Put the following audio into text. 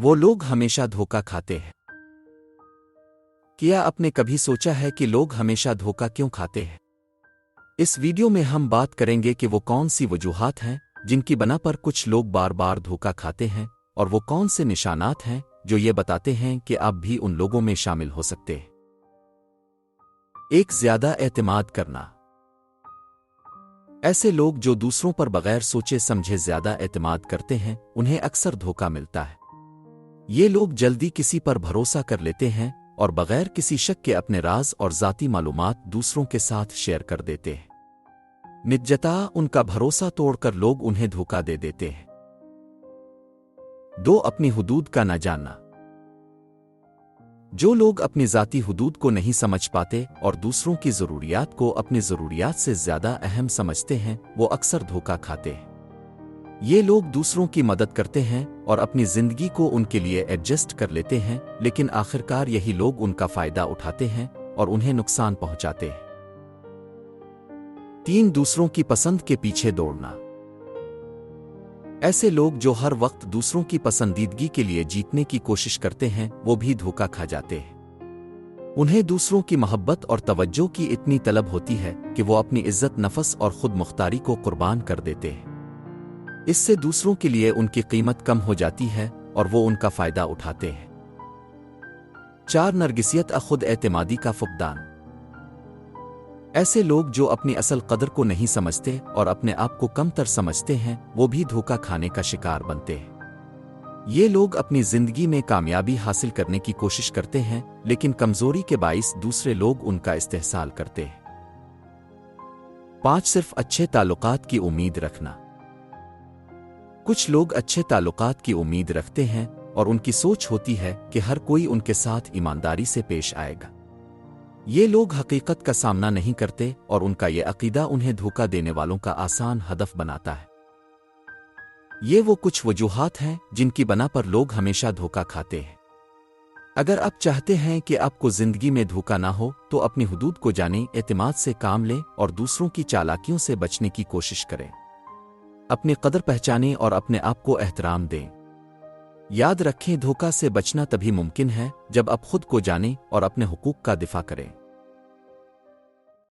वो लोग हमेशा धोखा खाते हैं। क्या आपने कभी सोचा है कि लोग हमेशा धोखा क्यों खाते हैं? इस वीडियो में हम बात करेंगे कि वो कौन सी वजूहात हैं जिनकी बना पर कुछ लोग बार बार धोखा खाते हैं, और वो कौन से निशानात हैं जो ये बताते हैं कि आप भी उन लोगों में शामिल हो सकते हैं। एक ज्यादा एतमाद करना। ऐसे लोग जो दूसरों पर बगैर सोचे समझे ज्यादा एतमाद करते हैं, उन्हें अक्सर धोखा मिलता है। ये लोग जल्दी किसी पर भरोसा कर लेते हैं और बगैर किसी शक के अपने राज और ज़ाती मालूमात दूसरों के साथ शेयर कर देते हैं। निजता उनका भरोसा तोड़कर लोग उन्हें धोखा दे देते हैं। 2. अपनी हुदूद का न जानना। जो लोग अपनी ज़ाती हुदूद को नहीं समझ पाते और दूसरों की ज़रूरियात को अपनी ज़रूरियात से ज़्यादा अहम समझते हैं, वो अक्सर धोखा खाते हैं। ये लोग दूसरों की मदद करते हैं और अपनी ज़िंदगी को उनके लिए एडजस्ट कर लेते हैं, लेकिन आखिरकार यही लोग उनका फ़ायदा उठाते हैं और उन्हें नुकसान पहुंचाते हैं। 3. दूसरों की पसंद के पीछे दौड़ना। ऐसे लोग जो हर वक्त दूसरों की पसंदीदगी के लिए जीतने की कोशिश करते हैं, वो भी धोखा खा जाते हैं। उन्हें दूसरों की मोहब्बत और तवज्जो की इतनी तलब होती है कि वो अपनी इज्जत, नफस और खुद मुख्तारी को कुर्बान कर देते हैं। इससे दूसरों के लिए उनकी कीमत कम हो जाती है और वो उनका फ़ायदा उठाते हैं। 4. नरगिसियत खुद एतमादी का फुकदान। ऐसे लोग जो अपनी असल कदर को नहीं समझते और अपने आप को कमतर समझते हैं, वो भी धोखा खाने का शिकार बनते हैं। ये लोग अपनी ज़िंदगी में कामयाबी हासिल करने की कोशिश करते हैं, लेकिन कमज़ोरी के बाइस दूसरे लोग उनका इस्तेहसाल करते हैं। 5. सिर्फ अच्छे ताल्लुकात की उम्मीद रखना। कुछ लोग अच्छे ताल्लुकात की उम्मीद रखते हैं और उनकी सोच होती है कि हर कोई उनके साथ ईमानदारी से पेश आएगा। ये लोग हकीकत का सामना नहीं करते और उनका ये अकीदा उन्हें धोखा देने वालों का आसान हदफ बनाता है। ये वो कुछ वजूहात हैं जिनकी बना पर लोग हमेशा धोखा खाते हैं। अगर आप चाहते हैं कि आपको ज़िंदगी में धोखा ना हो, तो अपनी हुदूद को जानें, एतमाद से काम लें और दूसरों की चालाकियों से बचने की कोशिश करें। अपनी कदर पहचानें और अपने आप को एहतराम दें। याद रखें, धोखा से बचना तभी मुमकिन है जब आप खुद को जानें और अपने हुकूक का दिफा करें।